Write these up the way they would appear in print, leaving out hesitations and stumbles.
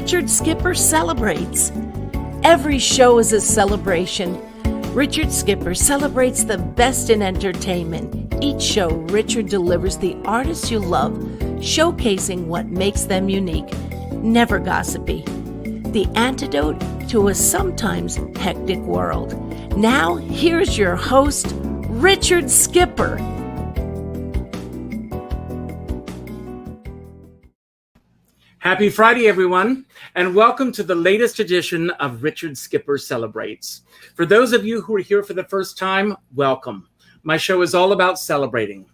Richard Skipper celebrates. Every show is a celebration. Richard Skipper celebrates the best in entertainment. Each show, Richard delivers the artists you love, showcasing what makes them unique. Never gossipy. The antidote to a sometimes hectic world. Now, here's your host, Richard Skipper. Happy Friday, everyone, and welcome to the latest edition of Richard Skipper Celebrates. For those of you who are here for the first time, welcome. My show is all about celebrating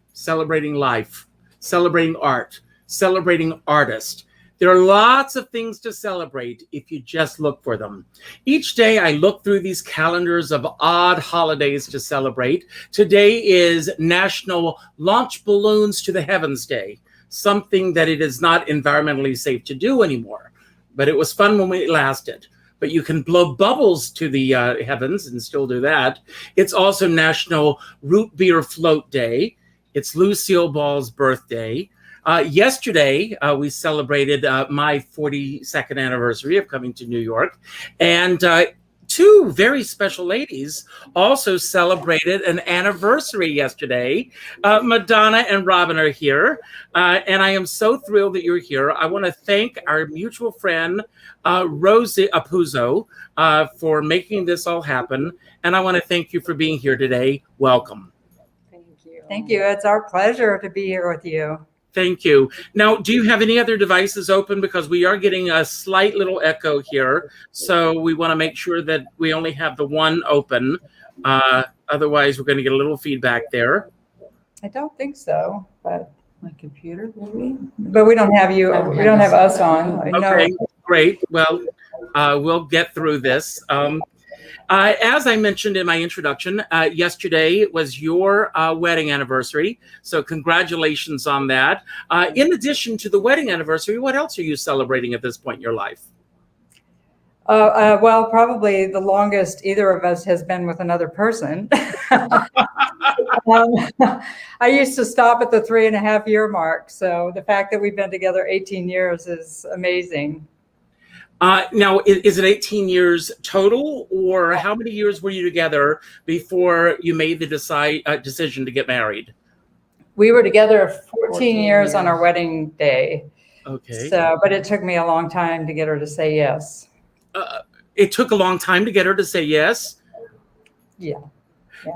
life, celebrating art, celebrating artists. There are lots of things to celebrate if you just look for them. Each day I look through these calendars of odd holidays to celebrate. Today is National Launch Balloons to the Heavens Day. Something that it is not environmentally safe to do anymore. But it was fun when it lasted. But you can blow bubbles to the heavens and still do that. It's also National Root Beer Float Day. It's Lucille Ball's birthday. Yesterday, we celebrated my 42nd anniversary of coming to New York. And two very special ladies also celebrated an anniversary yesterday. Madonna and Robin are here, and I am so thrilled that you're here. I want to thank our mutual friend, Rosie Apuzzo, for making this all happen, and I want to thank you for being here today. Welcome. Thank you. Thank you. It's our pleasure to be here with you. Thank you. Now, do you have any other devices open? Because we are getting a slight little echo here. So we want to make sure that we only have the one open. Otherwise, we're going to get a little feedback there. I don't think so, but my computer, maybe. But we don't have you. We don't have us on. Okay, great. Well, we'll get through this. As I mentioned in my introduction, yesterday was your wedding anniversary, so congratulations on that. In addition to the wedding anniversary, what else are you celebrating at this point in your life? Well, probably the longest either of us has been with another person. I used to stop at the 3.5-year mark, so the fact that we've been together 18 years is amazing. Now, is it 18 years total, or how many years were you together before you made the decision to get married? We were together 14 years on our wedding day. Okay. So, but it took me a long time to get her to say yes. It took a long time to get her to say yes? Yeah.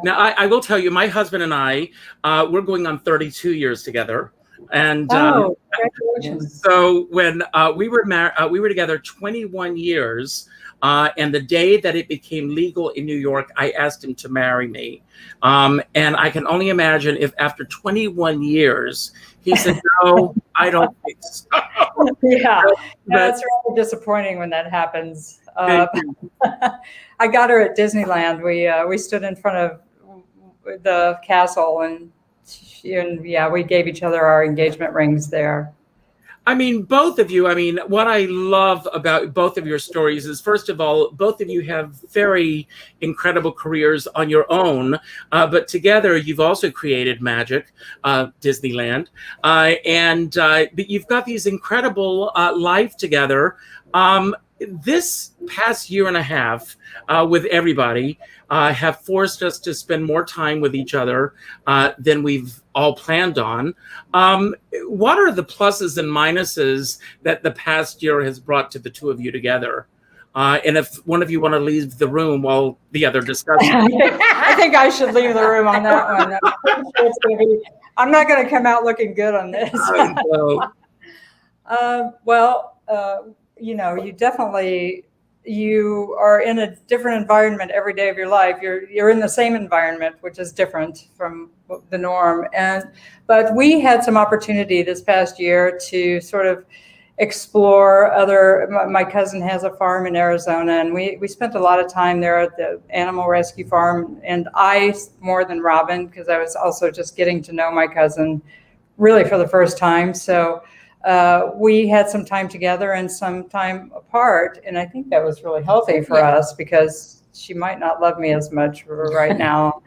Now, I will tell you, my husband and I, we're going on 32 years together. And congratulations. So when we were together 21 years, and the day that it became legal in New York, I asked him to marry me. And I can only imagine if after 21 years, he said, no, I don't think so. Yeah, it's really disappointing when that happens. I got her at Disneyland. We stood in front of the castle and we gave each other our engagement rings there. I mean, both of you, what I love about both of your stories is, first of all, both of you have very incredible careers on your own, but together you've also created magic, Disneyland, but you've got these incredible life together. This past year and a half with everybody have forced us to spend more time with each other than we've all planned on. What are the pluses and minuses that the past year has brought to the two of you together? And if one of you want to leave the room while the other discusses. I think I should leave the room on that one. I'm not going to come out looking good on this. You are in a different environment every day of your life. You're in the same environment, which is different from the norm. But we had some opportunity this past year to sort of explore other. My cousin has a farm in Arizona, and we spent a lot of time there at the animal rescue farm. And I, more than Robin, because I was also just getting to know my cousin really for the first time. So we had some time together and some time apart, and I think that was really healthy for us, because she might not love me as much right now.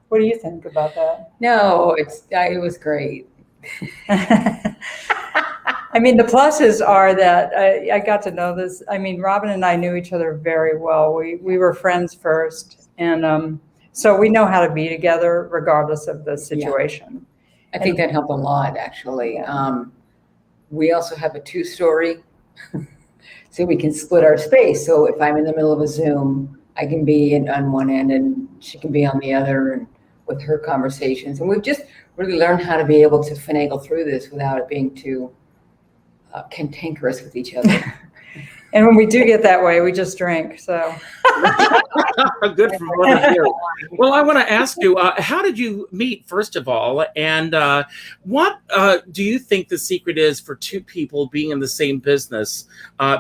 What do you think about that? No, it was great. I mean, the pluses are that I got to know this. I mean, Robin and I knew each other very well. We were friends first, and so we know how to be together regardless of the situation. I think that helped a lot, actually. We also have a 2-story, so we can split our space. So if I'm in the middle of a Zoom, I can be on one end and she can be on the other, and with her conversations. And we've just really learned how to be able to finagle through this without it being too cantankerous with each other. And when we do get that way, we just drink. So good for both of you. Well, I want to ask you, how did you meet, first of all? And what do you think the secret is for two people being in the same business,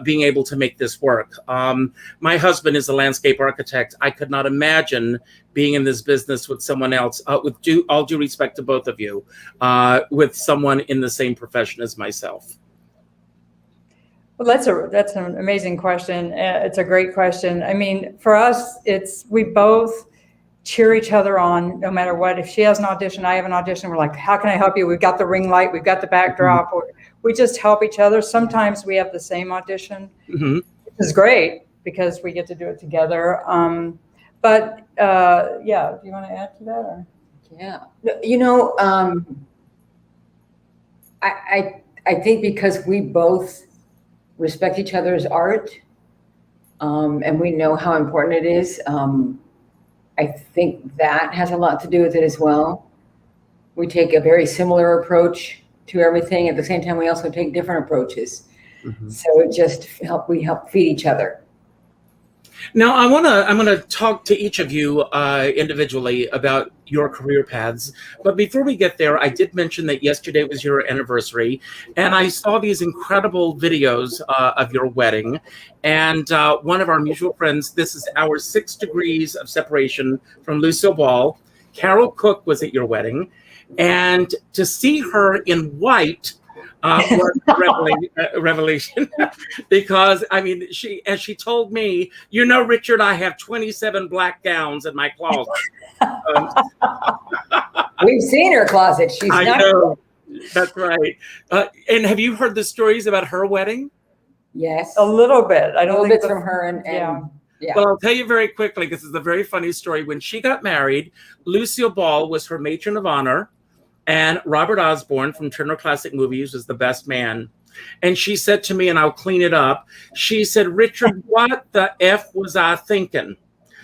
being able to make this work? My husband is a landscape architect. I could not imagine being in this business with someone else, with all due respect to both of you, with someone in the same profession as myself. Well, that's an amazing question. It's a great question. I mean, for us, we both cheer each other on no matter what. If she has an audition, I have an audition. We're like, how can I help you? We've got the ring light. We've got the backdrop. We just help each other. Sometimes we have the same audition, which is great because we get to do it together. But yeah, do you want to add to that? Or? Yeah, you know, I think because we both respect each other's art, and we know how important it is. I think that has a lot to do with it as well. We take a very similar approach to everything. At the same time, we also take different approaches. So it just we help feed each other. Now, I'm gonna talk to each of you individually about your career paths. But before we get there, I did mention that yesterday was your anniversary, and I saw these incredible videos of your wedding. And one of our mutual friends, this is our 6 degrees of separation from Lucille Ball. Carol Cook was at your wedding, and to see her in white was a revelation because I mean, as she told me, you know, Richard, I have 27 black gowns in my closet. We've seen her closet. She's I know. That's right. And have you heard the stories about her wedding? Yes, a little bit. I don't a little think bit from her and yeah. Well, I'll tell you very quickly. This is a very funny story. When she got married, Lucille Ball was her matron of honor. And Robert Osborne from Turner Classic Movies was the best man. And she said to me, and I'll clean it up, she said, Richard, what the F was I thinking?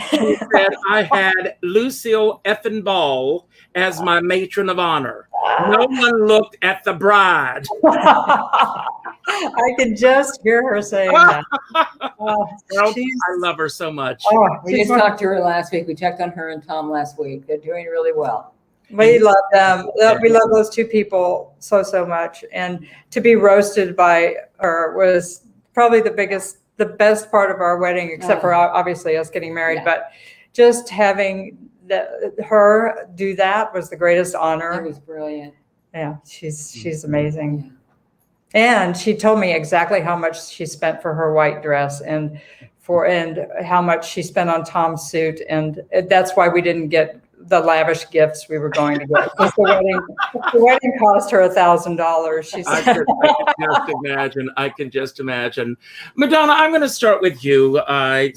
She said, I had Lucille effing Ball as my matron of honor. No one looked at the bride. I can just hear her saying that. I love her so much. We just talked to her last week. We checked on her and Tom last week. They're doing really well. We love them. We love those two people so much. And to be roasted by her was probably the best part of our wedding, except for obviously us getting married. Yeah. But just having her do that was the greatest honor. It was brilliant. Yeah, she's amazing. Yeah. And she told me exactly how much she spent for her white dress and how much she spent on Tom's suit. And that's why we didn't get the lavish gifts we were going to get. The wedding cost her $1,000. She said. I can just imagine. Madonna, I'm going to start with you. I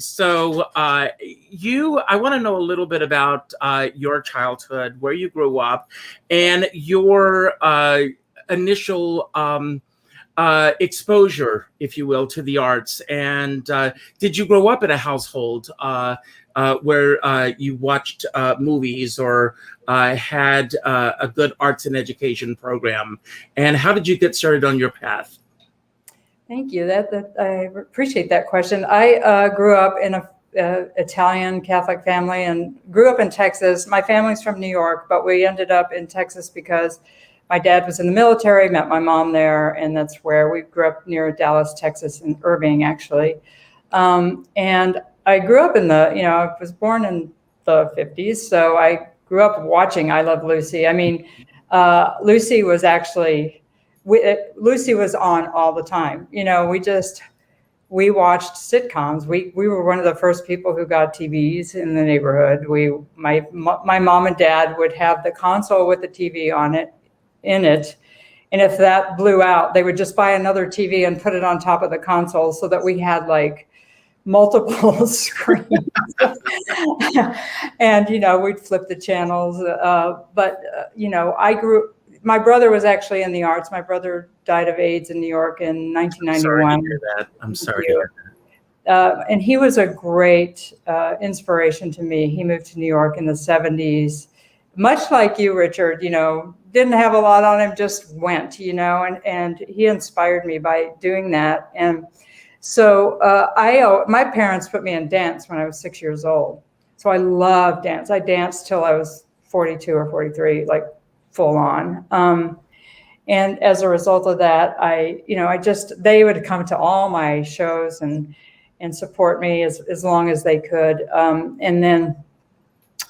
want to know a little bit about your childhood, where you grew up, and your initial exposure, if you will, to the arts. And did you grow up in a household where you watched movies or had a good arts and education program? And how did you get started on your path? Thank you. I appreciate that question. I grew up in a Italian Catholic family and grew up in Texas. My family's from New York, but we ended up in Texas because my dad was in the military, met my mom there, and that's where we grew up near Dallas, Texas, in Irving, actually. And I grew up I was born in the 50s, so I grew up watching I Love Lucy. I mean, Lucy was actually, Lucy was on all the time. We watched sitcoms. We were one of the first people who got TVs in the neighborhood. My mom and dad would have the console with the TV in it. And if that blew out, they would just buy another TV and put it on top of the console so that we had like multiple screens. And, we'd flip the channels. My brother was actually in the arts. My brother died of AIDS in New York in 1991. I'm sorry to hear that. And he was a great inspiration to me. He moved to New York in the 70s, much like you, Richard, didn't have a lot on him, just went, and he inspired me by doing that. And so my parents put me in dance when I was 6 years old. So I loved dance. I danced till I was 42 or 43, like full on. And as a result of that, they would come to all my shows and support me as long as they could. And then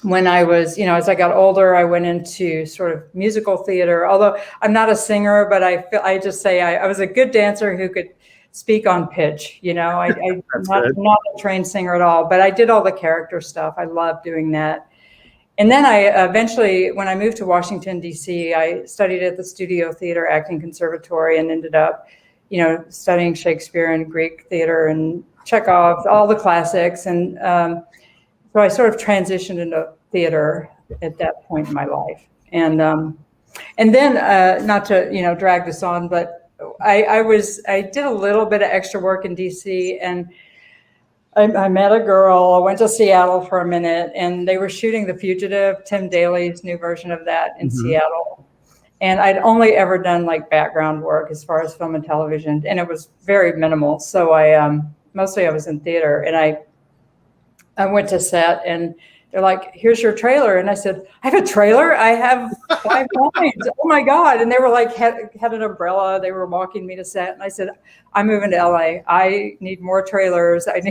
when I was, as I got older, I went into sort of musical theater, although I'm not a singer, but I just say I was a good dancer who could speak on pitch. I'm not a trained singer at all, but I did all the character stuff. I loved doing that. And then I eventually, when I moved to Washington, D.C., I studied at the Studio Theater Acting Conservatory and ended up, studying Shakespeare and Greek theater and Chekhov, all the classics. And so I sort of transitioned into theater at that point in my life. And then, not to, drag this on, but I did a little bit of extra work in D.C. and I met a girl. I went to Seattle for a minute, and they were shooting The Fugitive, Tim Daly's new version of that in Seattle. And I'd only ever done like background work as far as film and television, and it was very minimal. So mostly I was in theater, and I went to set, and they're like, "Here's your trailer." And I said, "I have a trailer? I have 5 lines. Oh my God." And they were like, had an umbrella. They were walking me to set. And I said, "I'm moving to LA. I need more trailers. I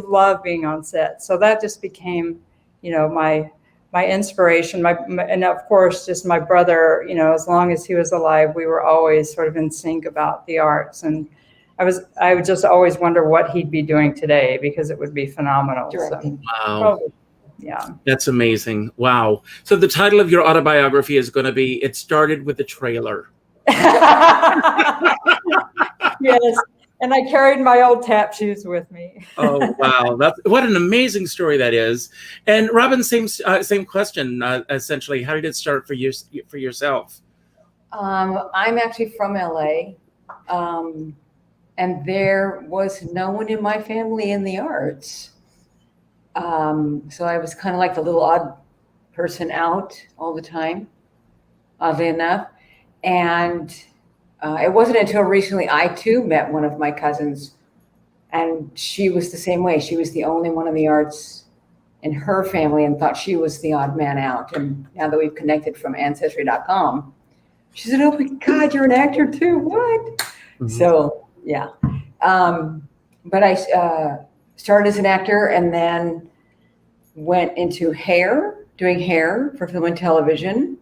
love being on set." So that just became, my inspiration. And of course, just my brother, as long as he was alive, we were always sort of in sync about the arts. And I would just always wonder what he'd be doing today, because it would be phenomenal. So, wow. Yeah. That's amazing. Wow. So the title of your autobiography is going to be "It Started with the Trailer." Yes. And I carried my old tap shoes with me. Oh, wow. What an amazing story that is. And Robin, same question, essentially. How did it start for yourself? I'm actually from LA. And there was no one in my family in the arts. So I was kind of like the little odd person out all the time, oddly enough. And it wasn't until recently I too met one of my cousins, and she was the same way. She was the only one in the arts in her family and thought she was the odd man out. And now that we've connected from Ancestry.com, she said, "Oh my God, you're an actor too, what?" Mm-hmm. So, yeah. But I started as an actor and then went into doing hair for film and television.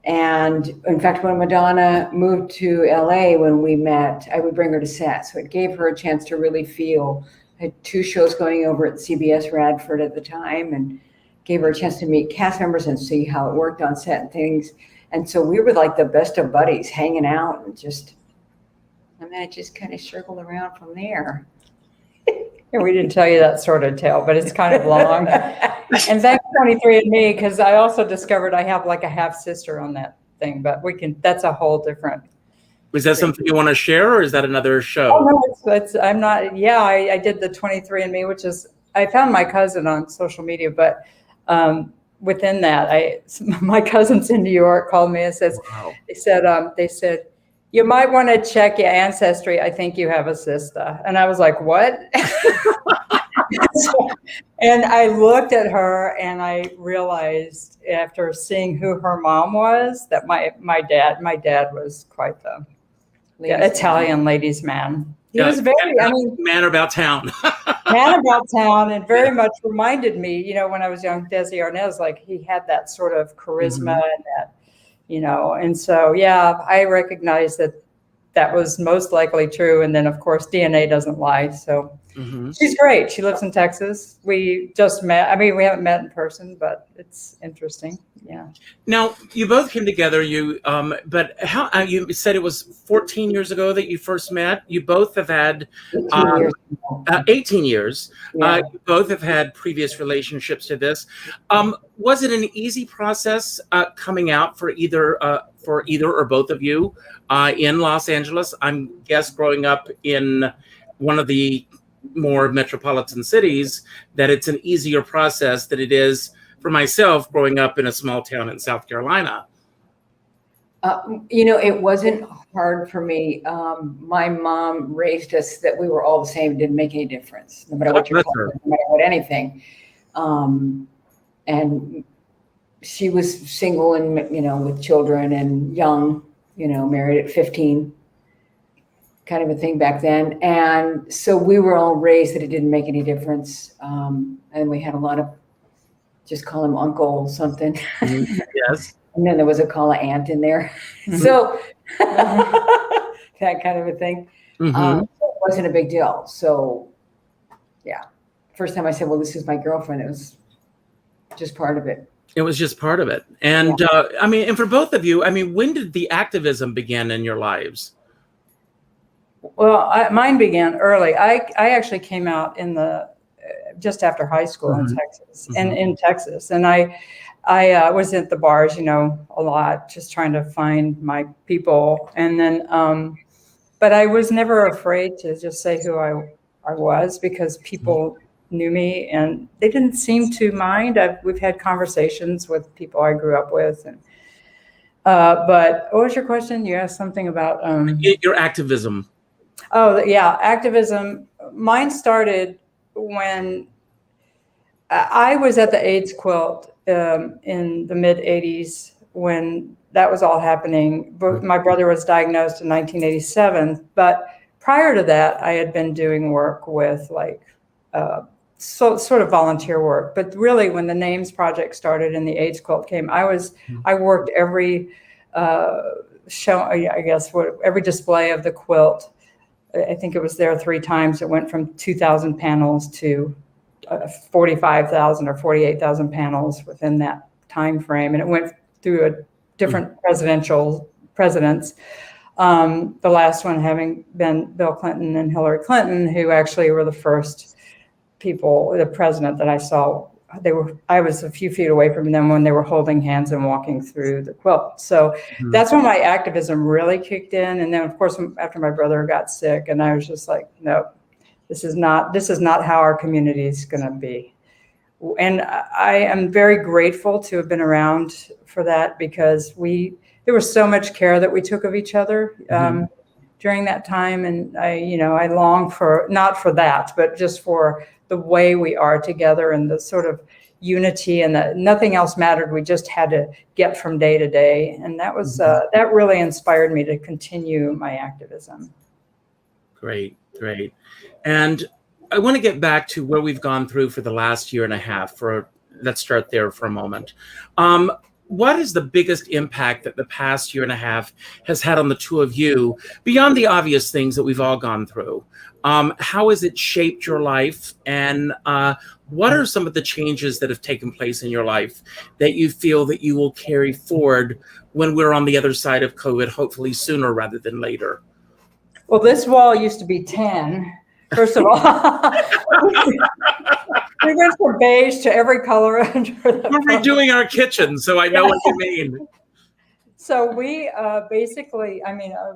And in fact, when Madonna moved to LA, when we met, I would bring her to set. So it gave her a chance to really feel. I had 2 shows going over at CBS Radford at the time, and gave her a chance to meet cast members and see how it worked on set and things. And so we were like the best of buddies, hanging out and then it just kind of circled around from there. Yeah, we didn't tell you that sort of tale, but it's kind of long. And thanks 23andMe, because I also discovered I have like a half sister on that thing, but that's a whole different. Was that something you want to share, or is that another show? Oh, no, I'm not. Yeah, I did the 23andMe, which is, I found my cousin on social media, but within that, my cousins in New York called me and says, wow. They said, "You might want to check your ancestry. I think you have a sister." And I was like, "What?" And I looked at her and I realized after seeing who her mom was that my dad was quite the Italian ladies man. He was very, man about town. man about town, and very much reminded me, you know, when I was young, Desi Arnaz, like he had that sort of charisma and that, you know, and so, yeah, I recognized that was most likely true. And then of course, DNA doesn't lie. So she's great. She lives in Texas. We just met. I mean, we haven't met in person, but it's interesting. Yeah. Now you both came together. But how you said it was 14 years ago that you first met. You both have had 18 years. Yeah. You both have had previous relationships to this. Was it an easy process coming out for either or both of you in Los Angeles? I'm guess growing up in one of the more metropolitan cities that it's an easier process than it is for myself growing up in a small town in South Carolina. You know, it wasn't hard for me. My mom raised us that we were all the same. It didn't make any difference, no matter what you're called, no matter what anything. And she was single and, you know, with children and young, you know, married at 15. Kind of a thing back then. And so we were all raised that it didn't make any difference. And we had a lot of, just call him uncle something. Yes. And then there was a call of aunt in there. So that kind of a thing. So it wasn't a big deal. So yeah. First time I said, well, this is my girlfriend. It was just part of it. It was just part of it. And I mean, and for both of you, I mean, when did the activism begin in your lives? Well, mine began early. I actually came out in just after high school in Texas, in Texas, and I was at the bars, you know, a lot, just trying to find my people, and then, but I was never afraid to just say who I was because people knew me and they didn't seem to mind. We've had conversations with people I grew up with, and but what was your question? You asked something about your activism. Oh, yeah, activism. Mine started when I was at the AIDS quilt in the mid 80s when that was all happening. My brother was diagnosed in 1987. But prior to that, I had been doing work with like sort of volunteer work. But really, when the Names Project started and the AIDS quilt came, I worked every show, I guess, every display of the quilt. I think it was there 3 times. It went from 2,000 panels to 45,000 or 48,000 panels within that time frame, and it went through different presidents. The last one having been Bill Clinton and Hillary Clinton, who actually were the first people, the president that I saw. I was a few feet away from them when they were holding hands and walking through the quilt. So that's when my activism really kicked in. And then of course, after my brother got sick, and I was just like, no, this is not how our community is going to be. And I am very grateful to have been around for that because there was so much care that we took of each other during that time. And I long for, not for that, but just for the way we are together and the sort of unity and that nothing else mattered. We just had to get from day to day. And that was, that really inspired me to continue my activism. Great. And I want to get back to where we've gone through for the last year and a half. Let's start there for a moment. What is the biggest impact that the past year and a half has had on the two of you, beyond the obvious things that we've all gone through? How has it shaped your life? And what are some of the changes that have taken place in your life that you feel that you will carry forward when we're on the other side of COVID, hopefully sooner rather than later? Well, this wall used to be 10. First of all, we went from beige to every color under the We're redoing our kitchen, so I know what you mean. So we basically,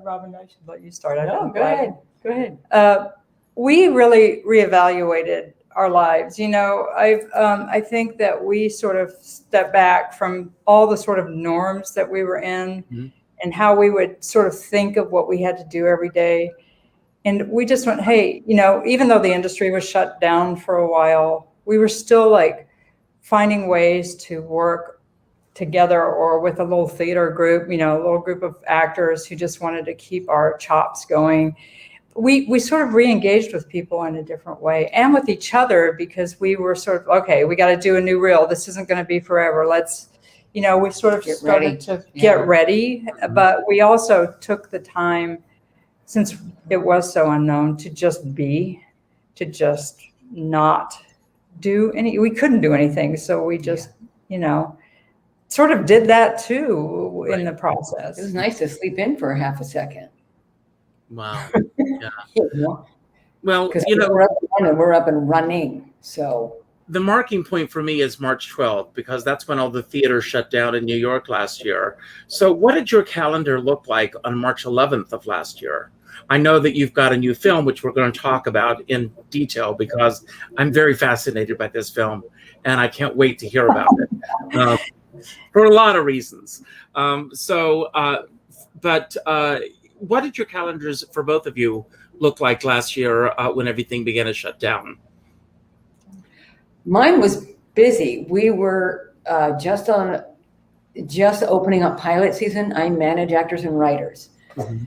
Robin, I should let you start. Go ahead. We really reevaluated our lives. I think that we sort of stepped back from all the sort of norms that we were in and how we would sort of think of what we had to do every day. And we just went, hey, even though the industry was shut down for a while, we were still like finding ways to work together or with a little theater group, a little group of actors who just wanted to keep our chops going. We sort of re-engaged with people in a different way and with each other, because we were sort of, okay, we got to do a new reel. This isn't going to be forever. Let's, we sort of started to get ready, but we also took the time, since it was so unknown, to just not do we couldn't do anything. So we just, sort of did that too in the process. It was nice to sleep in for a half a second. Wow. Yeah. Well, because we're up and running. So the marking point for me is March 12th, because that's when all the theaters shut down in New York last year. So what did your calendar look like on March 11th of last year? I know that you've got a new film, which we're going to talk about in detail, because I'm very fascinated by this film and I can't wait to hear about it for a lot of reasons. But what did your calendars for both of you look like last year when everything began to shut down? Mine was busy. We were just opening up pilot season. I manage actors and writers. Mm-hmm.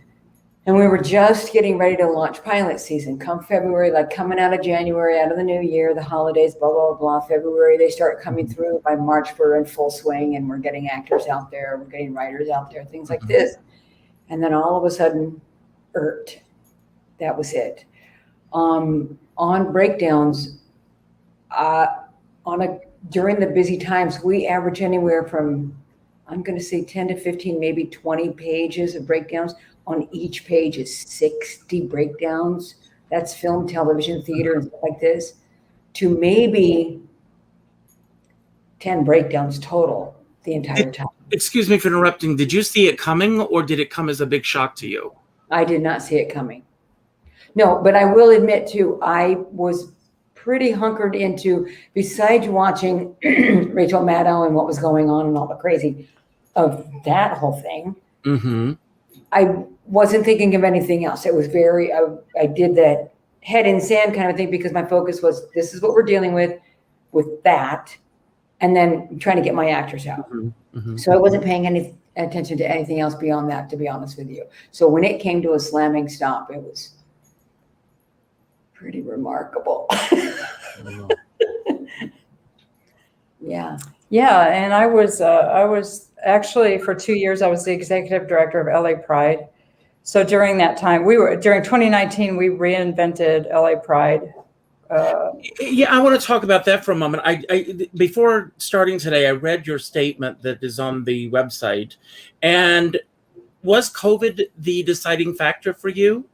And we were just getting ready to launch pilot season. Come February, like coming out of January, out of the new year, the holidays, blah, blah, blah. February, they start coming through. By March, we're in full swing and we're getting actors out there. We're getting writers out there, things like this. And then all of a sudden, that was it. On breakdowns, during the busy times, we average anywhere from, I'm going to say 10 to 15, maybe 20 pages of breakdowns. On each page is 60 breakdowns. That's film, television, theater, and stuff like this, to maybe 10 breakdowns total the entire time. Excuse me for interrupting. Did you see it coming, or did it come as a big shock to you? I did not see it coming. No, but I will admit too, I was pretty hunkered into, besides watching Rachel Maddow and what was going on and all the crazy of that whole thing. Mm-hmm. I wasn't thinking of anything else. It was I did that head in sand kind of thing, because my focus was, this is what we're dealing with that, and then trying to get my actors out. Mm-hmm. Mm-hmm. So I wasn't paying any attention to anything else beyond that, to be honest with you. So when it came to a slamming stop, it was pretty remarkable. Yeah. Yeah, and I was actually, for 2 years, I was the executive director of LA Pride. So during that time, during 2019, we reinvented LA Pride. Yeah, I want to talk about that for a moment. I before starting today, I read your statement that is on the website. And was COVID the deciding factor for you?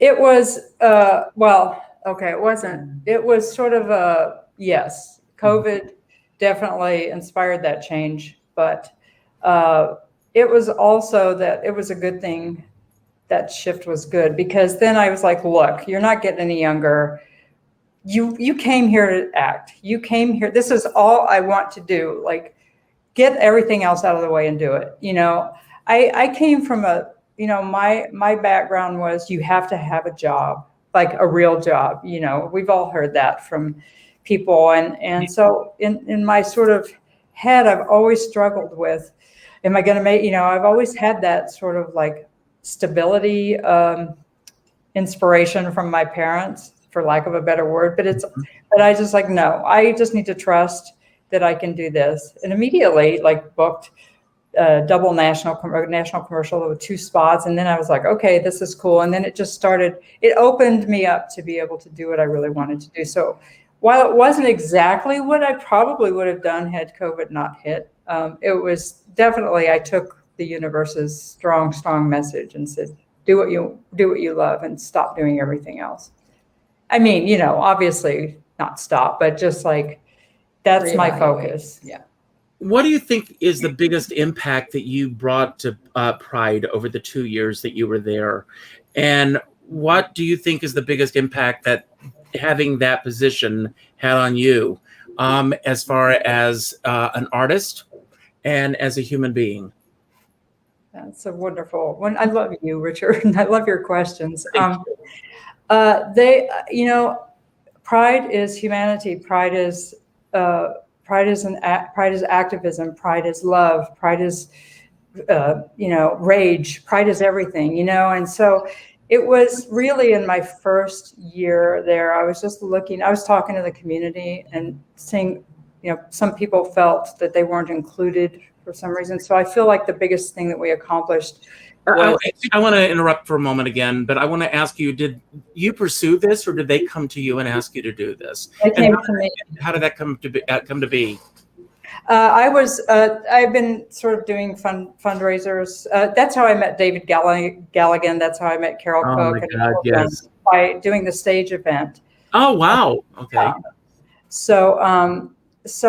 It was, it wasn't. It was sort of yes, COVID definitely inspired that change, but it was also that it was a good thing. That shift was good, because then I was like, look, you're not getting any younger. You came here to act. You came here. This is all I want to do. Like, get everything else out of the way and do it. I came from my background was, you have to have a job, like a real job. We've all heard that from people. And so in my sort of head, I've always struggled with, am I going to make, I've always had that sort of like stability, inspiration from my parents, for lack of a better word, but I just like, no, I just need to trust that I can do this. And immediately like booked double national commercial with 2 spots. And then I was like, okay, this is cool. And then it just started, it opened me up to be able to do what I really wanted to do. So while it wasn't exactly what I probably would have done had COVID not hit, it was definitely, I took the universe's strong message and said, do what you love and stop doing everything else. I mean, obviously not stop, but just like, that's my focus. Yeah. What do you think is the biggest impact that you brought to Pride over the 2 years that you were there? And what do you think is the biggest impact that having that position had on you, as far as an artist and as a human being? That's a wonderful one. I love you, Richard. I love your questions. Pride is humanity. Pride is activism. Pride is love. Pride is rage. Pride is everything. And so it was really in my first year there. I was talking to the community and seeing, some people felt that they weren't included for some reason. So I feel like the biggest thing that we accomplished. I want to interrupt for a moment again, but I want to ask you, did you pursue this, or did they come to you and ask you to do this? They came to me. How did that come to be? I've been sort of doing fundraisers. That's how I met David Galligan. That's how I met Carol Cook. My God, yes. By doing the stage event. Oh, wow. Okay. So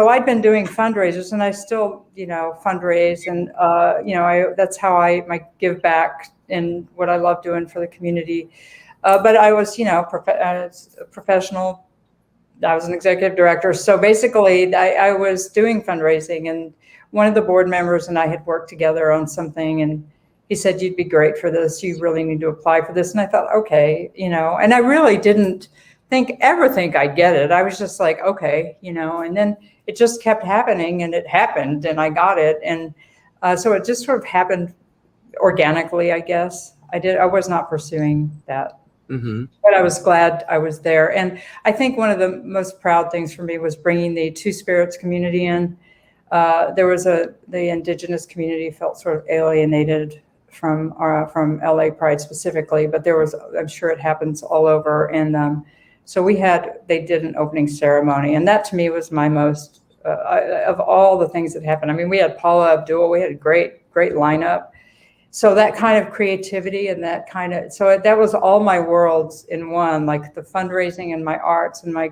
I'd been doing fundraisers, and I still, fundraise, and that's how I give back in what I love doing for the community. But I was, professional. I was an executive director. So basically, I was doing fundraising, and one of the board members and I had worked together on something, and he said, "You'd be great for this. You really need to apply for this." And I thought, okay, and I really didn't ever think I'd get it. I was just like, okay, and then it just kept happening, and it happened, and I got it. And so it just sort of happened organically, I guess. I was not pursuing that. Mm-hmm. But I was glad I was there. And I think one of the most proud things for me was bringing the Two Spirits community in. The indigenous community felt sort of alienated from LA Pride specifically, but I'm sure it happens all over. And so they did an opening ceremony, and that to me was my most, of all the things that happened. I mean, we had Paula Abdul, we had a great lineup. So that kind of creativity and that was all my worlds in one, like the fundraising and my arts and my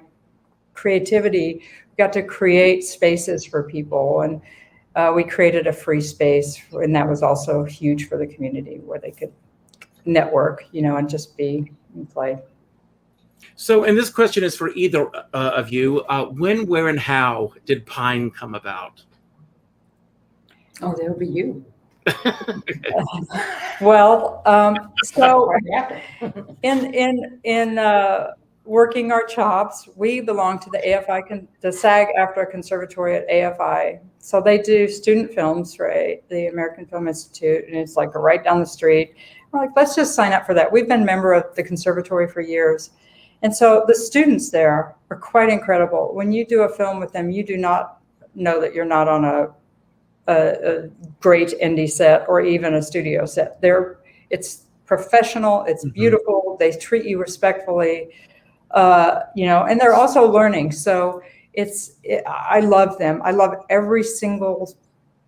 creativity. Got to create spaces for people, and we created a free space, and that was also huge for the community where they could network, and just be and play. So, and this question is for either of you. When, where, and how did Pine come about? Oh, that would be you. Well, so in working our chops, we belong to the AFI, the SAG-AFTRA Conservatory at AFI. So they do student films, right? The American Film Institute, and it's like right down the street. We're like, let's just sign up for that. We've been a member of the conservatory for years. And so the students there are quite incredible. When you do a film with them, you do not know that you're not on a great indie set or even a studio set. It's professional, it's beautiful, they treat you respectfully, and they're also learning. So I love them. I love every single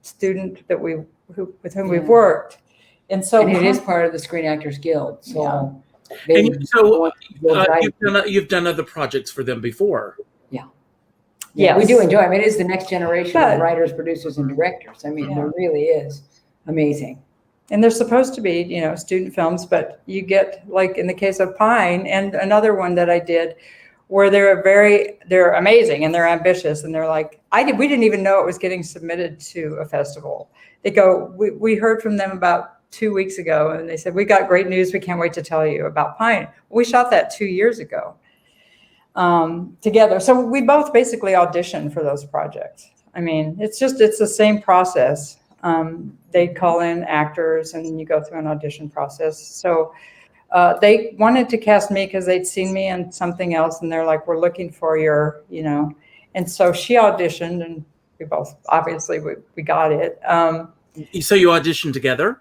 student with whom we've worked. And it is part of the Screen Actors Guild. So you've done other projects for them before. Yeah, we do enjoy. I mean, it is the next generation of writers, producers, and directors. I mean, it really is amazing. And they're supposed to be, student films, but you get, like in the case of Pine and another one that I did, where they're amazing and they're ambitious, and they're like, we didn't even know it was getting submitted to a festival. They go, we heard from them about 2 weeks ago, and they said, we got great news. We can't wait to tell you about Pine. We shot that 2 years ago. Together. So we both basically auditioned for those projects. I mean, it's the same process. They call in actors and you go through an audition process. So they wanted to cast me because they'd seen me in something else, and they're like, we're looking for your, and so she auditioned, and we both, obviously we got it. So you auditioned together?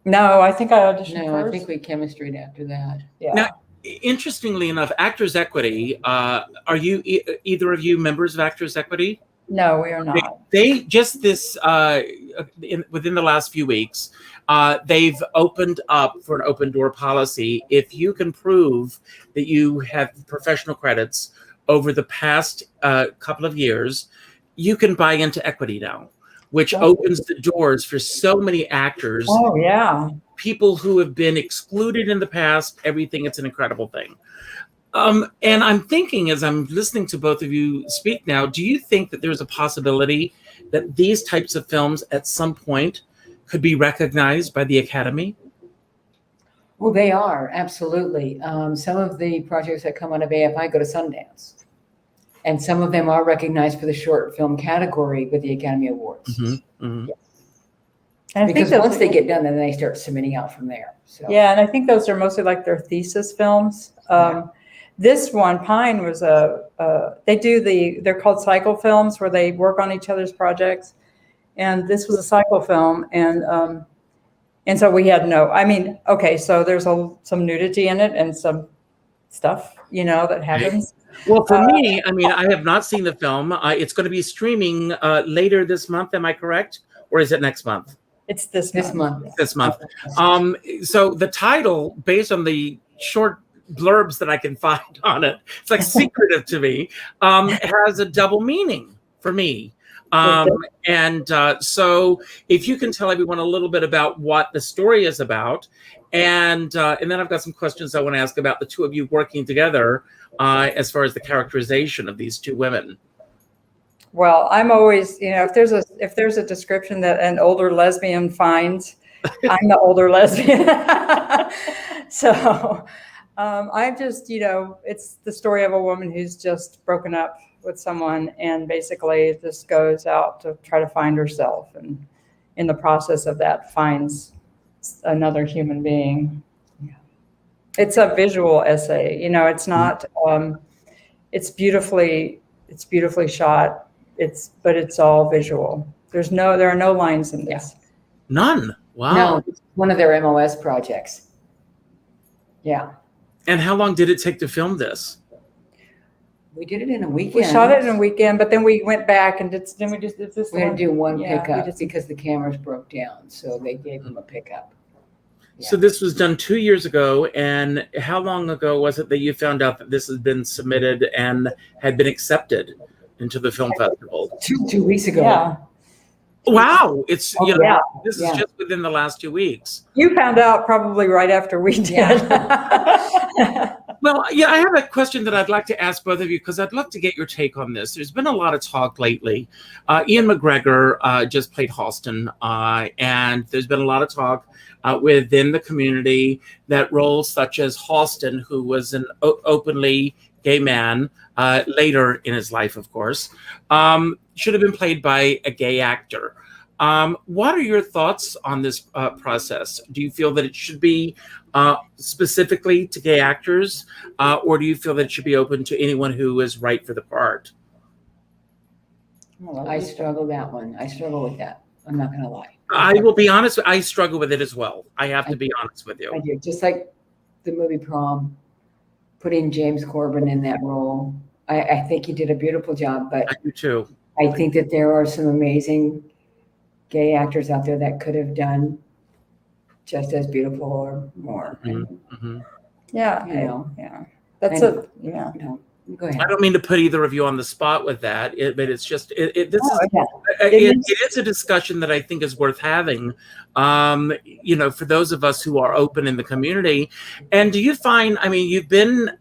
No, I think I auditioned first. I think we chemistryed after that. Yeah. Now, interestingly enough, Actors Equity, are you either of you members of Actors Equity? No, we are not. They just within the last few weeks, they've opened up for an open door policy. If you can prove that you have professional credits over the past couple of years, you can buy into equity now, which opens the doors for so many actors. Oh, yeah. People who have been excluded in the past, everything. It's an incredible thing. And I'm thinking, as I'm listening to both of you speak now, do you think that there's a possibility that these types of films at some point could be recognized by the Academy? Well, they are, absolutely. Some of the projects that come out of AFI go to Sundance. And some of them are recognized for the short film category with the Academy Awards. Mm-hmm. Mm-hmm. And I Because think once they get done, then they start submitting out from there. So. yeah, and I think those are mostly like their thesis films. This one, Pine, was they're called cycle films where they work on each other's projects. And this was a cycle film. And so we had so there's some nudity in it and some stuff, that happens. Well, for me, I have not seen the film. It's going to be streaming later this month. Am I correct? Or is it next month? It's this month. This month. So the title, based on the short blurbs that I can find on it, it's like secretive to me, has a double meaning for me. So if you can tell everyone a little bit about what the story is about, and then I've got some questions I want to ask about the two of you working together as far as the characterization of these two women. Well, I'm always, if there's a description that an older lesbian finds, I'm the older lesbian. So I'm just, it's the story of a woman who's just broken up with someone and basically just goes out to try to find herself, and in the process of that finds another human being. Yeah. It's a visual essay, it's not, it's beautifully shot. But it's all visual. There are no lines in this. Yeah. None. Wow. No, it's one of their MOS projects. Yeah. And how long did it take to film this? We did it in a weekend. We shot it in a weekend, but then we went back and did this. We had to do one pickup just because the cameras broke down, so they gave them a pickup. So this was done 2 years ago, and how long ago was it that you found out that this had been submitted and had been accepted into the film festival? 2 weeks ago. Yeah. Wow. It's, this is Yeah. just within the last 2 weeks. You found out probably right after we did. Yeah. Well, yeah, I have a question that I'd like to ask both of you because I'd love to get your take on this. There's been a lot of talk lately. Ian McGregor just played Halston, and there's been a lot of talk within the community that roles such as Halston, who was an openly gay man later in his life, of course, should have been played by a gay actor. What are your thoughts on this process? Do you feel that it should be specifically to gay actors, or do you feel that it should be open to anyone who is right for the part? I struggle that one. I struggle with that. I'm not going to lie. I will be honest. I struggle with it as well. I have to be honest with you. I do. Just like the movie Prom, putting James Corbin in that role. I think he did a beautiful job, but I do too. I think that there are some amazing gay actors out there that could have done just as beautiful or more. Mm-hmm. Yeah. Yeah. That's Go ahead. I don't mean to put either of you on the spot with that, but it's just it is a discussion that I think is worth having. For those of us who are open in the community. And do you find? You've been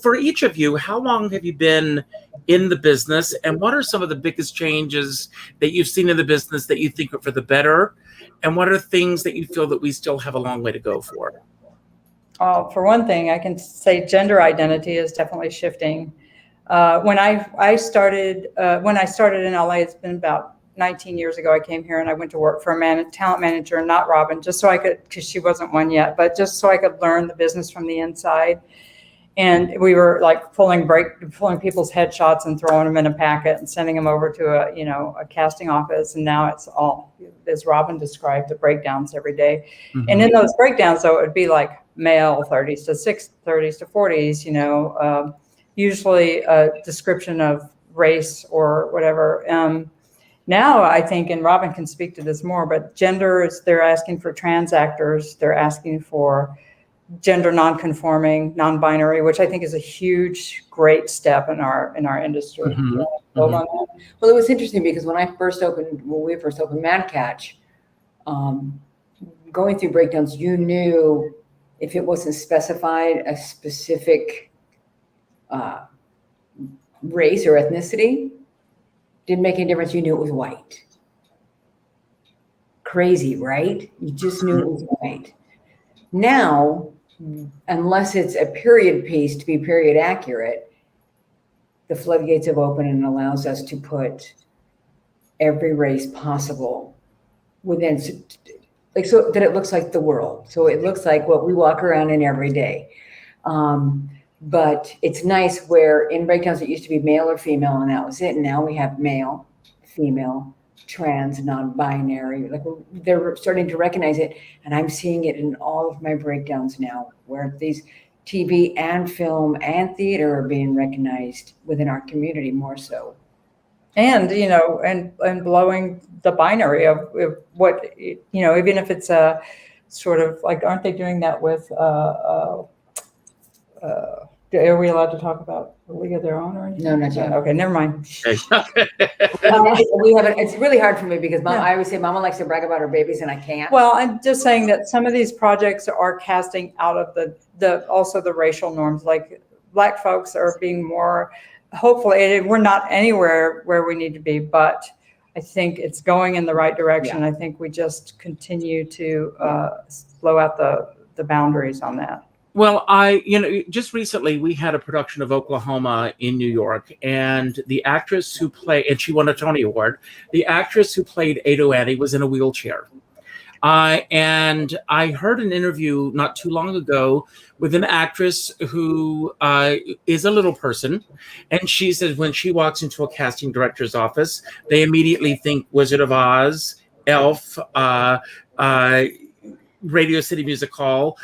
for each of you. How long have you been in the business, and what are some of the biggest changes that you've seen in the business that you think are for the better, and what are things that you feel that we still have a long way to go for? For one thing, I can say gender identity is definitely shifting. When I started in LA, it's been about 19 years ago. I came here and I went to work for a talent manager, not Robin, just so I could, because she wasn't one yet, but just so I could learn the business from the inside. And we were like pulling people's headshots and throwing them in a packet and sending them over to a casting office. And now it's all, as Robin described, the breakdowns every day. Mm-hmm. And in those breakdowns, though, it would be like male 30s to 30s to 40s, usually a description of race or whatever. Now I think, and Robin can speak to this more, but gender is, they're asking for trans actors. They're asking for gender non-conforming, non-binary, which I think is a huge, great step in our industry. Mm-hmm. Well, it was interesting because when we first opened MadCatch, going through breakdowns, you knew if it wasn't specified a specific race or ethnicity, didn't make any difference. You knew it was white. crazy, right? You just knew it was right. Now, unless it's a period piece to be period accurate, the floodgates have opened and allows us to put every race possible within, like, so that it looks like the world. So it looks like what we walk around in every day. But it's nice where in breakdowns it used to be male or female and that was it. And now we have male, female, trans, non-binary. Like they're starting to recognize it. And I'm seeing it in all of my breakdowns now, where these TV and film and theater are being recognized within our community more so. And, you know, and blowing the binary of what, you know, even if it's a sort of like, aren't they doing that with, are we allowed to talk about the League of Their Own or anything? No, not yet. Okay, never mind. We haven't. It's really hard for me because I always say Mama likes to brag about her babies and I can't. Well, I'm just saying that some of these projects are casting out of also the racial norms. Like Black folks are being more, hopefully, we're not anywhere where we need to be, but I think it's going in the right direction. I think we just continue to blow out the boundaries on that. Well, just recently we had a production of Oklahoma in New York, and the actress who played, and she won a Tony Award, the actress who played Ado Annie was in a wheelchair. And I heard an interview not too long ago with an actress who is a little person. And she says when she walks into a casting director's office, they immediately think Wizard of Oz, Elf, Radio City Music Hall,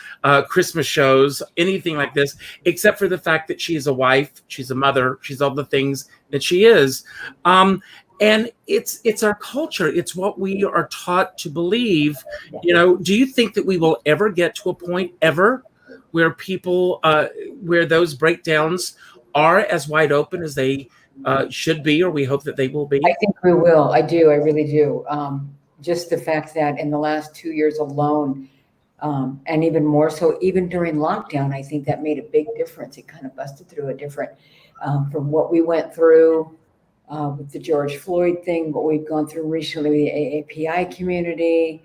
Christmas shows, anything like this, except for the fact that she is a wife, she's a mother, she's all the things that she is. And it's our culture. It's what we are taught to believe. You know, do you think that we will ever get to a point ever where people, where those breakdowns are as wide open as they should be, or we hope that they will be? I think we will. I do. I really do. Just the fact that in the last 2 years alone, and even more so, even during lockdown, I think that made a big difference. It kind of busted through a different, from what we went through with the George Floyd thing, what we've gone through recently with the AAPI community,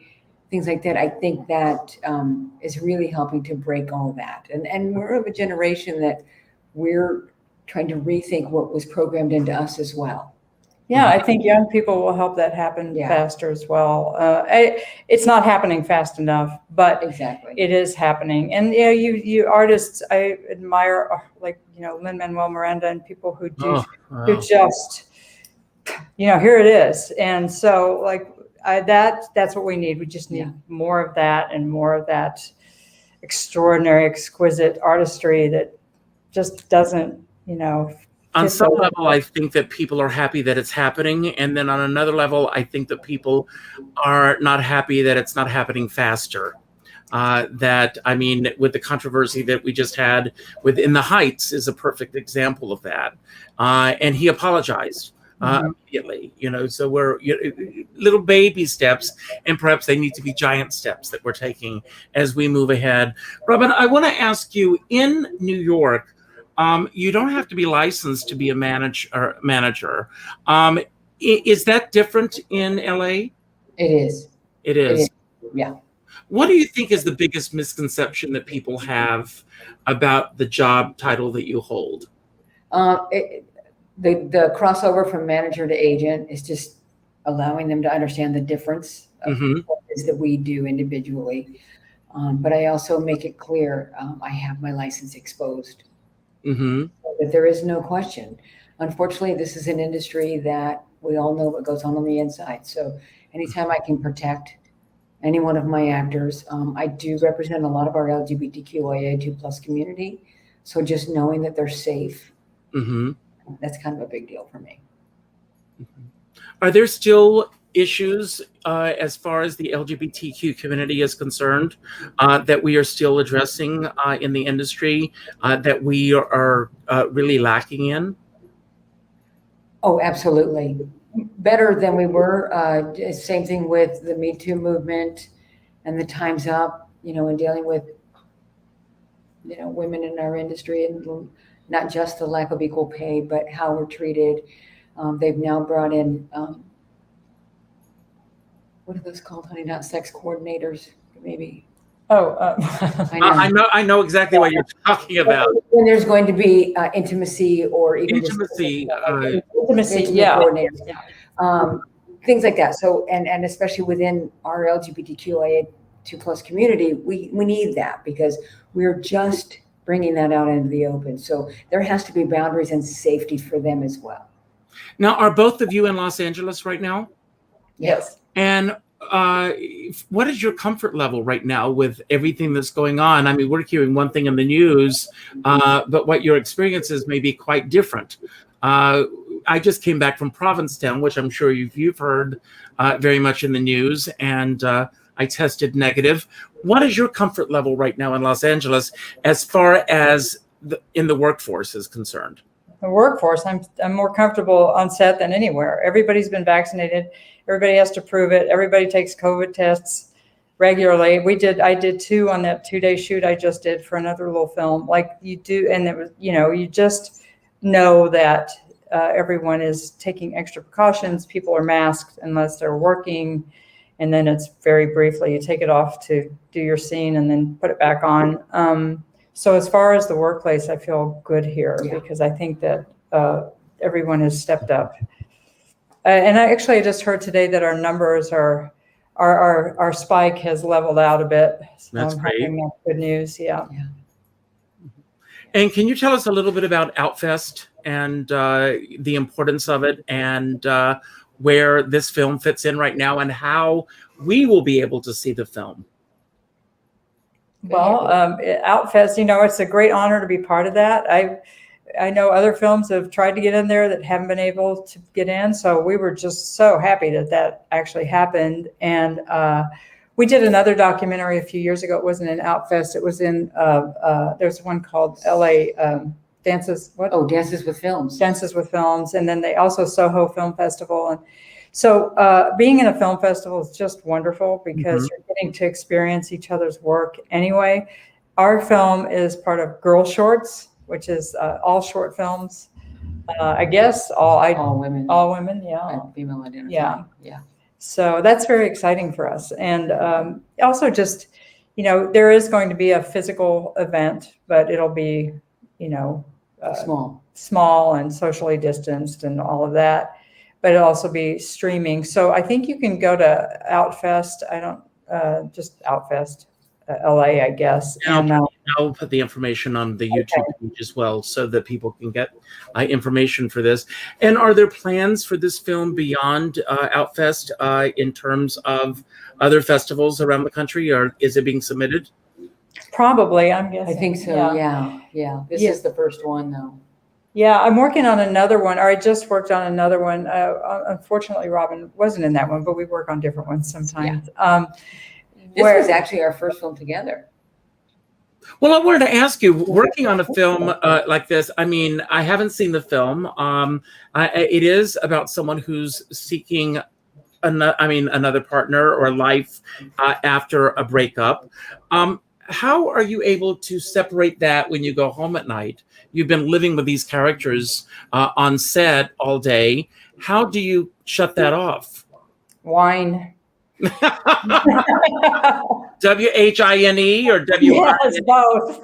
things like that. I think that is really helping to break all that. And we're of a generation that we're trying to rethink what was programmed into us as well. Yeah, I think young people will help that happen faster as well. It's not happening fast enough, but exactly, it is happening. And you know, you artists, I admire, like, you know, Lin-Manuel Miranda and people who do, who just, you know, here it is. And so, like, that's what we need. We just need more of that and more of that extraordinary, exquisite artistry that just doesn't, you know. On some level, I think that people are happy that it's happening. And then on another level, I think that people are not happy that it's not happening faster. That, I mean, with the controversy that we just had within the Heights is a perfect example of that. And he apologized immediately, you know, so we're little baby steps, and perhaps they need to be giant steps that we're taking as we move ahead. Robin, I want to ask you, in New York, you don't have to be licensed to be a manager. Is that different in LA? It is. It is. Yeah. What do you think is the biggest misconception that people have about the job title that you hold? The crossover from manager to agent is just allowing them to understand the difference of what it is that we do individually. But I also make it clear I have my license exposed. That there is no question. Unfortunately, this is an industry that we all know what goes on the inside. So anytime I can protect any one of my actors, I do represent a lot of our LGBTQIA2+ community. So just knowing that they're safe, that's kind of a big deal for me. Are there still issues as far as the LGBTQ community is concerned that we are still addressing in the industry that we are really lacking in? Oh, absolutely. Better than we were. Same thing with the Me Too movement and the Time's Up, you know, and dealing with, you know, women in our industry, and not just the lack of equal pay, but how we're treated. They've now brought in what are those called, honey? Not sex coordinators, maybe. Oh, I know exactly what you're talking about. When there's going to be intimacy or even Intimacy. intimacy. intimate Yeah. coordinators. Things like that. So, and especially within our LGBTQIA2+ community, we need that because we're just bringing that out into the open. So there has to be boundaries and safety for them as well. Now, are both of you in Los Angeles right now? Yes. And what is your comfort level right now with everything that's going on? I mean, we're hearing one thing in the news, but what your experiences may be quite different. I just came back from Provincetown, which I'm sure you've heard very much in the news, and I tested negative. What is your comfort level right now in Los Angeles as far as in the workforce is concerned? The workforce, I'm more comfortable on set than anywhere. Everybody's been vaccinated. Everybody has to prove it. Everybody takes COVID tests regularly. I did 2 on that 2-day shoot I just did for another little film. Like you do, and it was, you just know that everyone is taking extra precautions. People are masked unless they're working, and then it's very briefly you take it off to do your scene and then put it back on. So as far as the workplace, I feel good here because I think that everyone has stepped up. And I just heard today that our numbers our spike has leveled out a bit. So That's great. That's good news. Yeah. And can you tell us a little bit about OutFest and the importance of it and where this film fits in right now and how we will be able to see the film? Well, OutFest, it's a great honor to be part of that. I know other films have tried to get in there that haven't been able to get in. So we were just so happy that actually happened. And we did another documentary a few years ago. It wasn't in OutFest. It was in, there's one called LA Dances. What? Oh, Dances with Films. Dances with Films. And then they also Soho Film Festival. And so being in a film festival is just wonderful because you're getting to experience each other's work anyway. Our film is part of Girl Shorts, which is all short films. I guess all women. All women, yeah. And female identity. Yeah. Yeah. So that's very exciting for us. And also just, there is going to be a physical event, but it'll be, small and socially distanced and all of that. But it'll also be streaming. So I think you can go to OutFest. Just OutFest, LA, I guess. And I'll put the information on the YouTube page as well so that people can get information for this. And are there plans for this film beyond OutFest in terms of other festivals around the country, or is it being submitted? Probably, I'm guessing. I think so, yeah. This is the first one, though. Yeah, I'm working on another one, or I just worked on another one. Unfortunately, Robin wasn't in that one, but we work on different ones sometimes. Yeah. This was actually our first film together. Well, I wanted to ask you, working on a film like this, I mean, I haven't seen the film. It is about someone who's seeking another partner or life after a breakup. How are you able to separate that when you go home at night? You've been living with these characters on set all day. How do you shut that off? Wine. WHINE or WINE? Yes, both.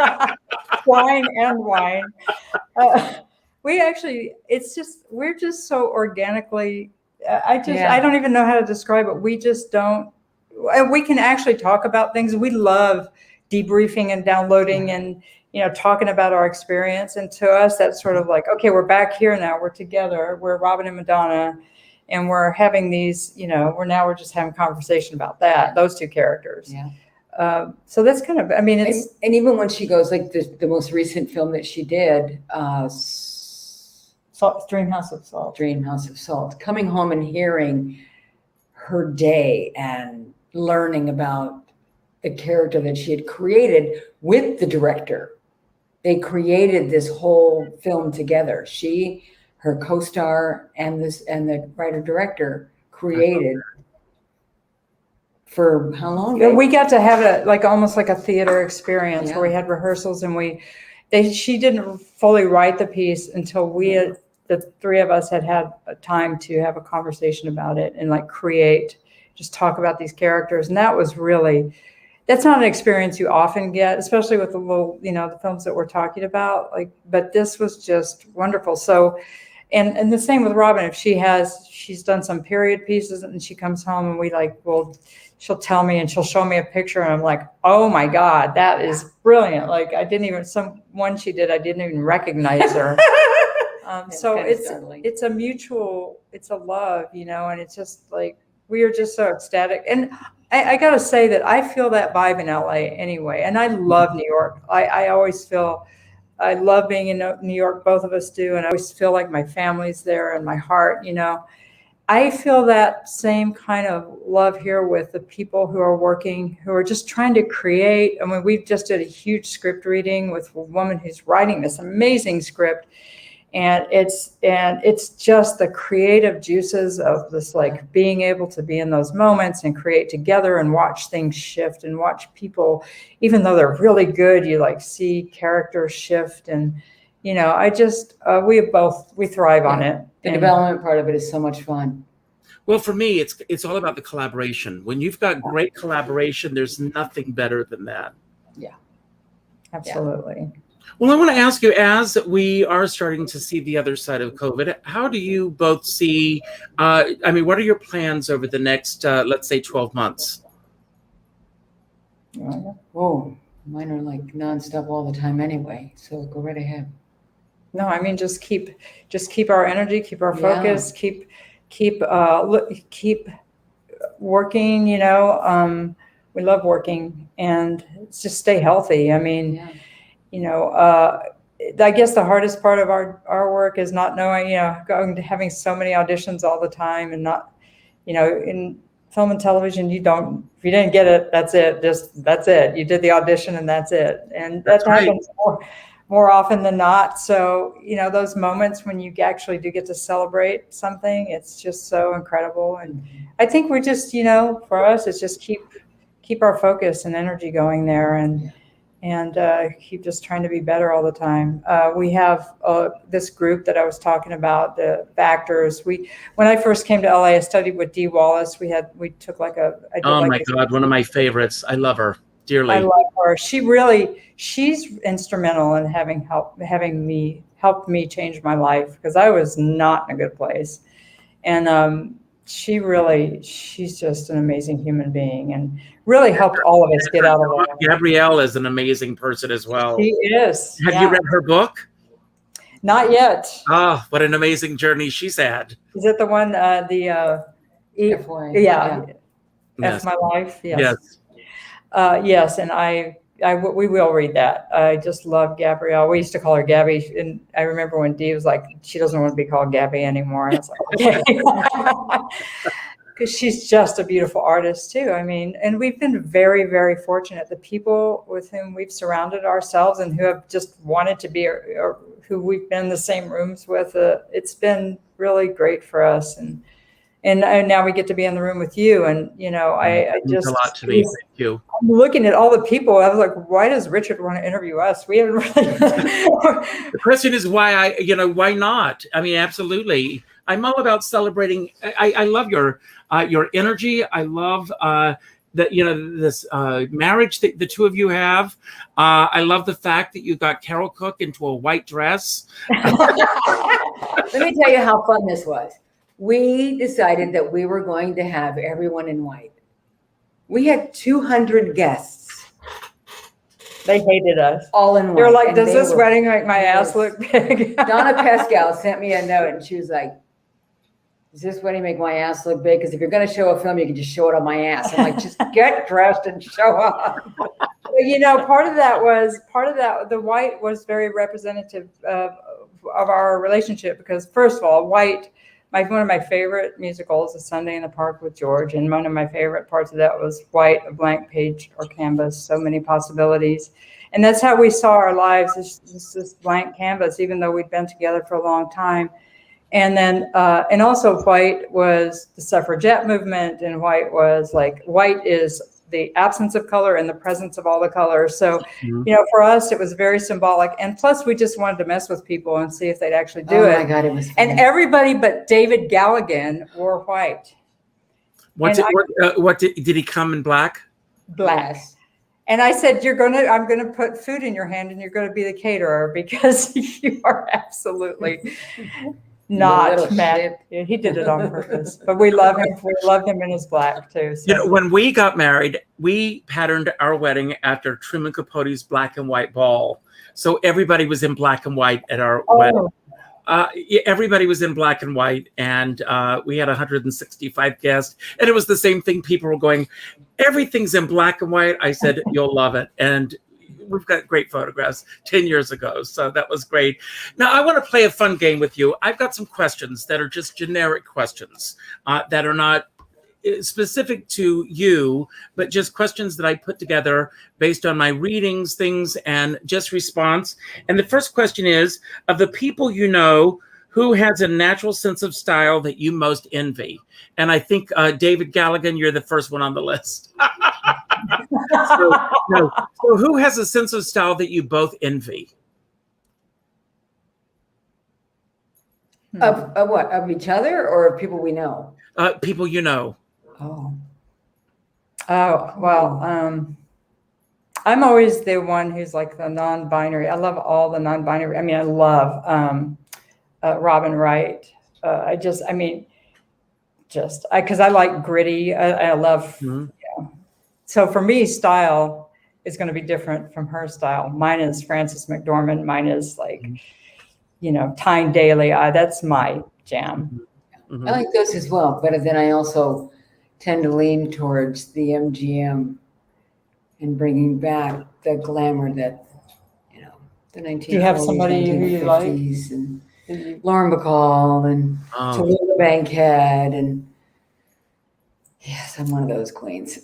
Wine and wine. We're just so organically, I don't even know how to describe it. We just don't, we can actually talk about things. We love debriefing and downloading and, talking about our experience. And to us, that's sort of like, okay, we're back here now. We're together. We're Robin and Madonna. And we're having these, we're just having a conversation about those two characters. Yeah. So that's kind of, it's. And even when she goes, like the most recent film that she did, Dream House of Salt. Dream House of Salt. Coming home and hearing her day and learning about the character that she had created with the director. They created this whole film together. Her co-star and the writer-director created for how long? We got to have it almost like a theater experience where we had rehearsals and she didn't fully write the piece until the three of us had a time to have a conversation about it and create just talk about these characters. And that's not an experience you often get, especially with the little, the films that we're talking about. But this was just wonderful. So, and the same with Robin. If she's done some period pieces and she comes home and she'll tell me and she'll show me a picture and I'm like, oh my God, that is brilliant. Like one she did, I didn't even recognize her. So it's a mutual, it's a love, and it's just like, we are just so ecstatic. And I got to say that I feel that vibe in LA anyway. And I love New York. I always feel, I love being in New York. Both of us do. And I always feel like my family's there and my heart, I feel that same kind of love here with the people who are working, who are just trying to create. I mean, we just did a huge script reading with a woman who's writing this amazing script. And it's just the creative juices of this, like being able to be in those moments and create together and watch things shift and watch people, even though they're really good, you like see characters shift. And, we thrive on it. The development part of it is so much fun. Well, for me, it's all about the collaboration. When you've got great collaboration, there's nothing better than that. Yeah, absolutely. Yeah. Well, I want to ask you, as we are starting to see the other side of COVID, how do you both see, what are your plans over the next, let's say, 12 months? Oh, mine are like nonstop all the time anyway. So go right ahead. No, just keep our energy, keep our focus, keep working, we love working, and just stay healthy. I guess the hardest part of our work is not knowing, having so many auditions all the time and not, in film and television, if you didn't get it, that's it. That's it. You did the audition and that's it. And that happens more often than not. So, those moments when you actually do get to celebrate something, it's just so incredible. And I think we're just, for us, it's just keep our focus and energy going there and keep just trying to be better all the time. We have this group that I was talking about, the actors. When I first came to LA, I studied with Dee Wallace. We took God, one of my favorites. I love her dearly. I love her. She's instrumental in having me helped me change my life, because I was not in a good place. And she's just an amazing human being and really helped all of us get out of it. Gabrielle is an amazing person as well. She is. Have you read her book? Not yet. Oh, what an amazing journey she's had. Is it the one, F My Life? Yes. Yes, and we will read that. I just love Gabrielle. We used to call her Gabby, and I remember when Dee was like, she doesn't want to be called Gabby anymore. And I was like, okay. Because she's just a beautiful artist too. And we've been very, very fortunate. The people with whom we've surrounded ourselves and who have just wanted to be, or who we've been in the same rooms with, it's been really great for us. And now we get to be in the room with you. And, I just, a lot to me. Thank you. I'm looking at all the people. I was like, why does Richard want to interview us? We haven't really. The question is why why not? Absolutely. I'm all about celebrating. I love your energy. I love this marriage that the two of you have. I love the fact that you got Carol Cook into a white dress. Let me tell you how fun this was. We decided that we were going to have everyone in white. We had 200 guests. They hated us. All in white. They're like, does this wedding make my ass look big? Donna Pascal sent me a note and she was like, does this wedding make my ass look big? Because if you're going to show a film, you can just show it on my ass. I'm like, just get dressed and show up. Part of that, the white was very representative of our relationship, because first of all, white, one of my favorite musicals is Sunday in the Park with George. And one of my favorite parts of that was white, a blank page or canvas, so many possibilities. And that's how we saw our lives, this blank canvas, even though we'd been together for a long time. And then, and also white was the suffragette movement, and white is the absence of color and the presence of all the colors. So, for us, it was very symbolic. And plus, we just wanted to mess with people and see if they'd actually do it. Oh my God, it was fun. And everybody but David Galligan wore white. What did he come in black? Black. And I said, I'm gonna put food in your hand and you're gonna be the caterer because you are absolutely not mad. He did it on purpose. But we love him. We loved him in his black too. So. When we got married, we patterned our wedding after Truman Capote's black and white ball. So everybody was in black and white at our wedding. Everybody was in black and white, and we had 165 guests, and it was the same thing. People were going, everything's in black and white. I said, you'll love it. And we've got great photographs 10 years ago. So that was great. Now I want to play a fun game with you. I've got some questions that are just generic questions that are not specific to you, but just questions that I put together based on my readings, things, and just response. And the first question is, of the people you know, who has a natural sense of style that you most envy? And I think David Galligan, you're the first one on the list. So who has a sense of style that you both envy? Of what? Of each other or of people we know? People you know. Oh, well, I'm always the one who's like the non-binary. I love all the non-binary. I mean, I love Robin Wright. Because I like gritty. I love, So for me, style is going to be different from her style. Mine is Frances McDormand. Mine is like, Tyne Daly. That's my jam. I like those as well. But then I also tend to lean towards the MGM and bringing back the glamour that, the 1940s, Do you have somebody who you like? And Lauren Bacall and Tallulah Bankhead. And yes, I'm one of those queens.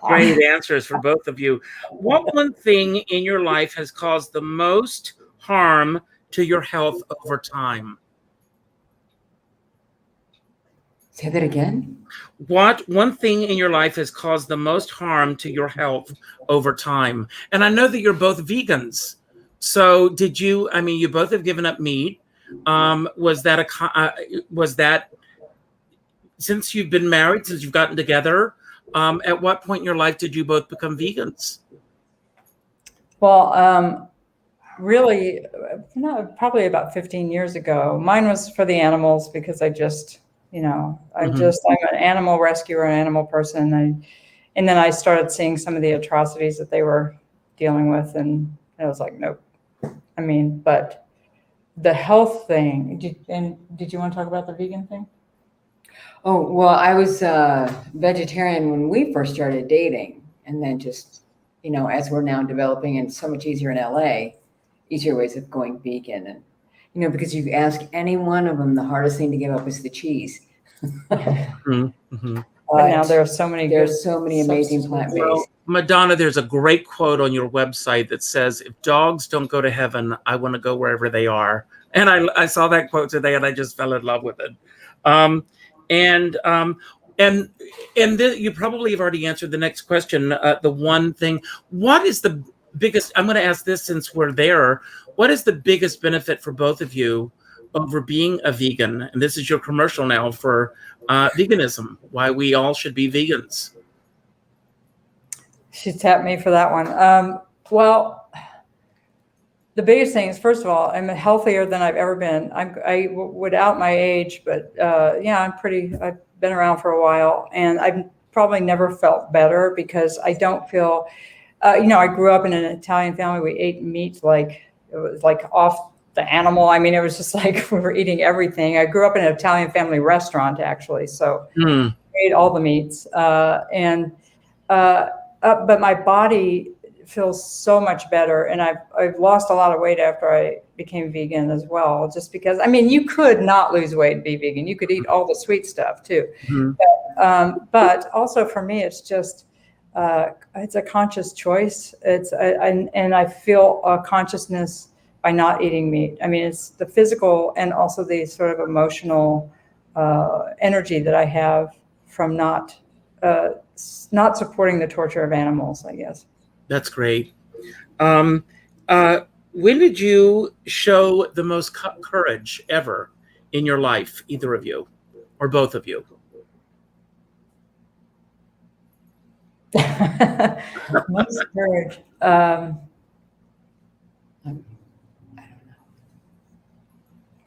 Great answers for both of you. What one thing in your life has caused the most harm to your health over time? Say that again. What one thing in your life has caused the most harm to your health over time? And I know that you're both vegans. So you both have given up meat. Was that since you've been married, since you've gotten together, at what point in your life did you both become vegans? Well, really, probably about 15 years ago. Mine was for the animals because I just, I'm an animal rescuer, an animal person. And then I started seeing some of the atrocities that they were dealing with. And I was like, nope. But the health thing, did you want to talk about the vegan thing? Oh, well, I was vegetarian when we first started dating. And then just, as we're now developing and so much easier in LA, easier ways of going vegan. And, because you ask any one of them, the hardest thing to give up is the cheese. But now there's so many amazing plant-based. Well, Madonna, there's a great quote on your website that says, "If dogs don't go to heaven, I want to go wherever they are." And I saw that quote today, and I just fell in love with it. You probably have already answered the next question. The one thing, what is the biggest? I'm going to ask this since we're there. What is the biggest benefit for both of you over being a vegan? And this is your commercial now for veganism. Why we all should be vegans. She tapped me for that one. Well, the biggest thing is, first of all, I'm healthier than I've ever been. I would out my age, but I've been around for a while, and I've probably never felt better because I don't feel, I grew up in an Italian family. We ate meat like it was like off the animal. It was just like we were eating everything. I grew up in an Italian family restaurant, actually, so I ate all the meats. But my body feels so much better, and I've lost a lot of weight after I became vegan as well. Just because, you could not lose weight and be vegan. You could eat all the sweet stuff too. But also for me, it's just it's a conscious choice. And I feel a consciousness by not eating meat. It's the physical and also the sort of emotional energy that I have from not supporting the torture of animals, I guess. That's great. When did you show the most courage ever in your life, either of you? or both of you? Most courage.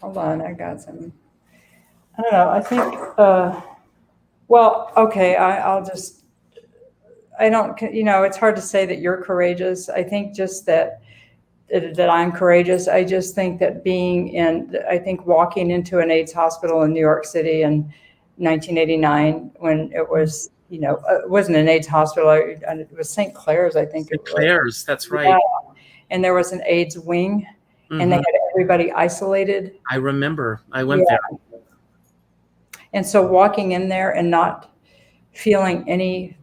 Hold on, I got some. I don't know. I think. Well, okay. I'll just. I don't. You know, it's hard to say that you're courageous. I think just that I'm courageous. I just think that I think walking into an AIDS hospital in New York City in 1989, when it was, you know, it wasn't an AIDS hospital. It was St. Clair's, I think. St. Clair's, that's right. Yeah. And there was an AIDS wing, and they had everybody isolated. I remember. I went there. And so walking in there and not feeling any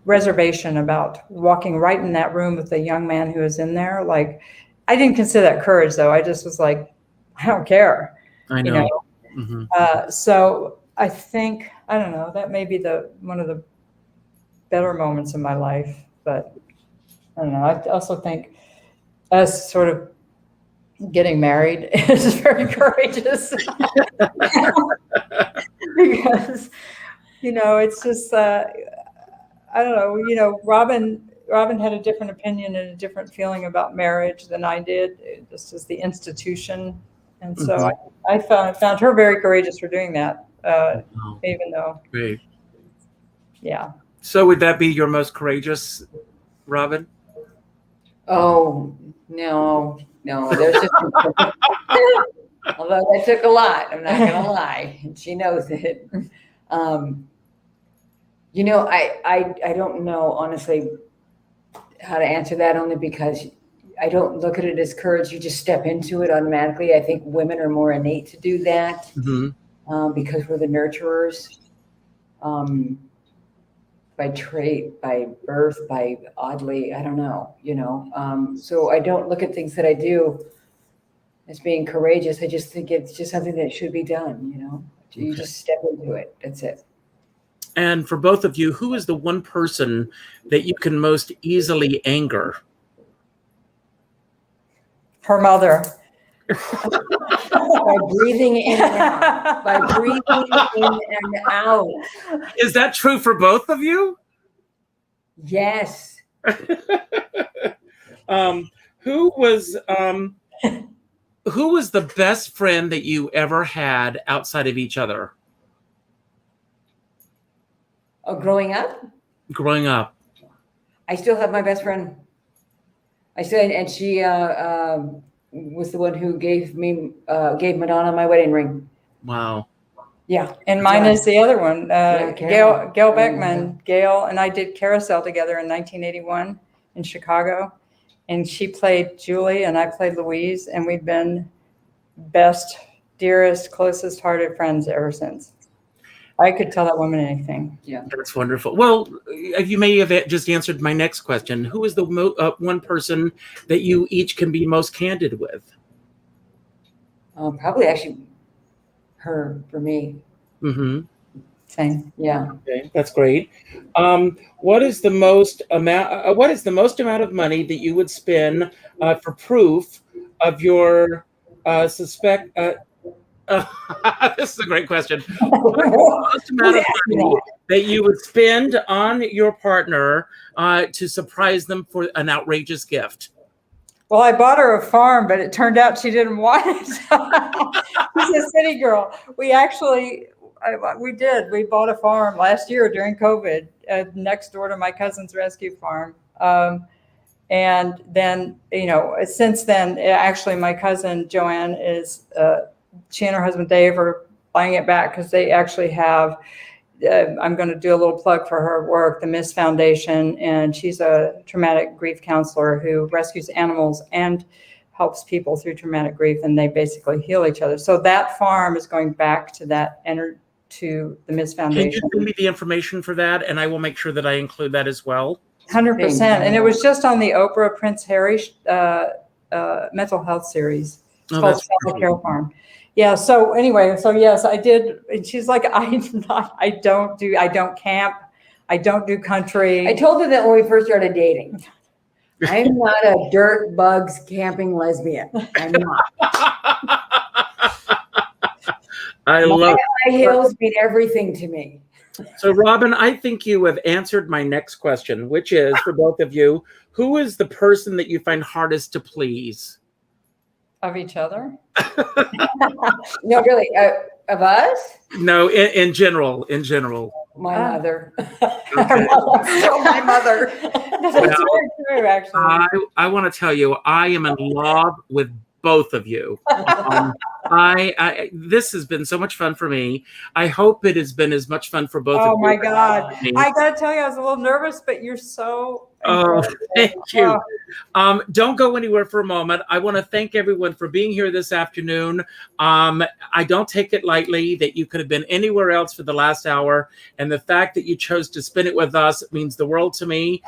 reservation about walking right in that room with the young man who was in there, like, I didn't consider that courage, though. I just was like, I don't care. I know. You know? So I think, I don't know, that may be one of the better moments in my life, but I don't know. I also think us sort of getting married is very courageous because, you know, it's just, I don't know, you know, Robin had a different opinion and a different feeling about marriage than I did. This is the institution. And so I found her very courageous for doing that, even though. Great. Yeah. So would that be your most courageous, Robin? Oh, no. There's just, although that took a lot, I'm not going to lie. And she knows it. You know, I don't know, honestly, how to answer that, only because I don't look at it as courage. You just step into it automatically. I think women are more innate to do that because we're the nurturers. By trait, by birth, by oddly, I don't know, you know. So I don't look at things that I do as being courageous. I just think it's just something that should be done, you know. You just step into it. That's it. And for both of you, who is the one person that you can most easily anger? Her mother. By breathing in and out. By breathing in and out. Is that true for both of you? Yes. Who was the best friend that you ever had outside of each other? Oh, growing up? Growing up. I still have my best friend. I said, and she was the one who gave Madonna my wedding ring. Wow. Yeah. And mine is the other one, Gail. Gail Beckman. Gail and I did Carousel together in 1981 in Chicago. And she played Julie and I played Louise. And we've been best, dearest, closest hearted friends ever since. I could tell that woman anything. Yeah. That's wonderful. Well, you may have just answered my next question. Who is the one person that you each can be most candid with? Probably actually her for me. Same. Yeah. Okay, that's great. What is the most amount of money that you would spend for proof of your suspect? This is a great question. What is the most amount of money that you would spend on your partner to surprise them for an outrageous gift? Well, I bought her a farm, but it turned out she didn't want it. She's a city girl. We actually, we bought a farm last year during COVID next door to my cousin's rescue farm. And then, you know, since then, actually my cousin Joanne is, she and her husband Dave are buying it back because they actually have, I'm going to do a little plug for her work, the Miss Foundation, and she's a traumatic grief counselor who rescues animals and helps people through traumatic grief, and they basically heal each other. So that farm is going back to to the Miss Foundation. Can you give me the information for that, and I will make sure that I include that as well? 100%, and it was just on the Oprah Prince Harry mental health series. It's called Self Care Farm. Yeah. So anyway, so yes, I did. And she's like, I don't camp. I don't do country. I told her that when we first started dating. I'm not a dirt bugs camping lesbian. I'm not. I love High heels mean everything to me. So, Robin, I think you have answered my next question, which is for both of you, who is the person that you find hardest to please? Of each other? No, really, of us? No, in general, in general. My mother. Okay. Still my mother. That's very true, actually. I want to tell you, I am in love with both of you. This has been so much fun for me. I hope it has been as much fun for both of you. Oh my God. Me. I got to tell you, I was a little nervous, but you're so incredible. Thank you. Oh. Don't go anywhere for a moment. I want to thank everyone for being here this afternoon. I don't take it lightly that you could have been anywhere else for the last hour. And the fact that you chose to spend it with us means the world to me.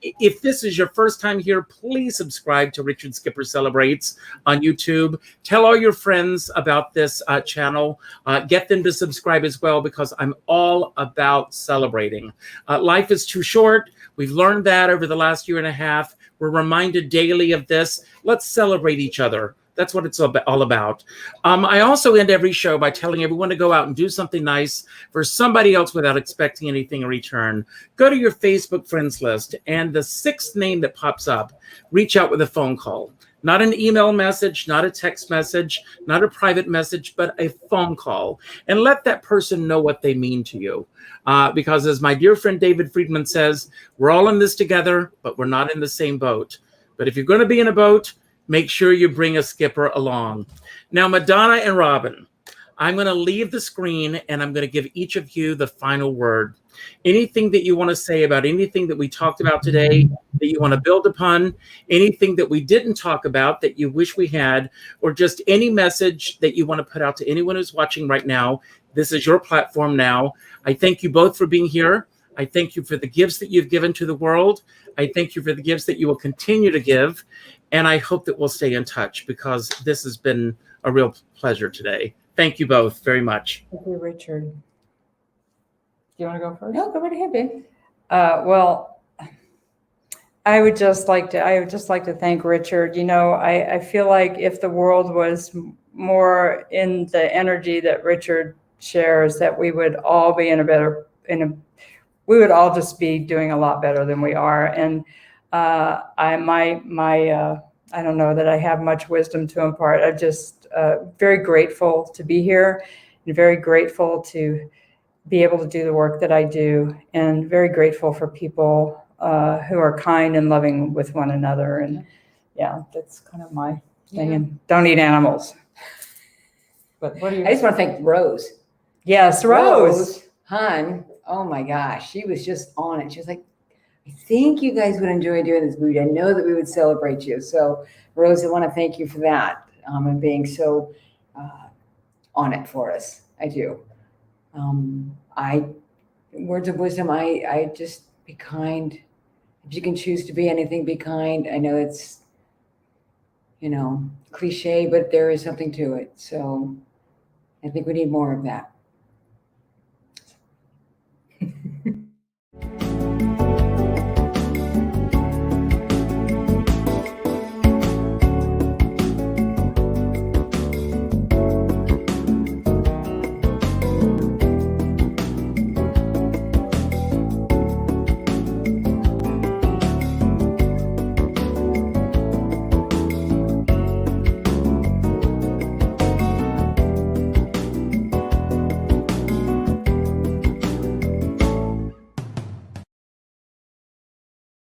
If this is your first time here, please subscribe to Richard Skipper Celebrates on YouTube. Tell all your friends about this channel. Get them to subscribe as well, because I'm all about celebrating. Life is too short. We've learned that over the last year and a half. We're reminded daily of this. Let's celebrate each other. That's what it's all about. I also end every show by telling everyone to go out and do something nice for somebody else without expecting anything in return. Go to your Facebook friends list, and the sixth name that pops up, reach out with a phone call. Not an email message, not a text message, not a private message, but a phone call. And let that person know what they mean to you. Because as my dear friend David Friedman says, we're all in this together, but we're not in the same boat. But if you're going to be in a boat, make sure you bring a skipper along. Now, Madonna and Robin, I'm going to leave the screen, and I'm going to give each of you the final word. Anything that you want to say about anything that we talked about today that you want to build upon, anything that we didn't talk about that you wish we had, or just any message that you want to put out to anyone who's watching right now. This is your platform now. I thank you both for being here. I thank you for the gifts that you've given to the world. I thank you for the gifts that you will continue to give. And I hope that we'll stay in touch, because this has been a real pleasure today. Thank you both very much. Thank you, Richard. Do you want to go first? No, go right ahead, babe. Well, I would just like to thank Richard. You know, I feel like if the world was more in the energy that Richard shares, that we would all be we would all just be doing a lot better than we are. And I don't know that I have much wisdom to impart. I'm just very grateful to be here, and very grateful to be able to do the work that I do, and very grateful for people who are kind and loving with one another. And yeah, that's kind of my thing. Yeah. And don't eat animals. But what do you? I just want to thank Rose. Yes, Rose. Hun, oh my gosh, she was just on it. She was like, I think you guys would enjoy doing this movie. I know that we would celebrate you. So, Rose, I want to thank you for that, and being so on it for us. I do. Words of wisdom, I just be kind. If you can choose to be anything, be kind. I know it's, cliche, but there is something to it. So I think we need more of that.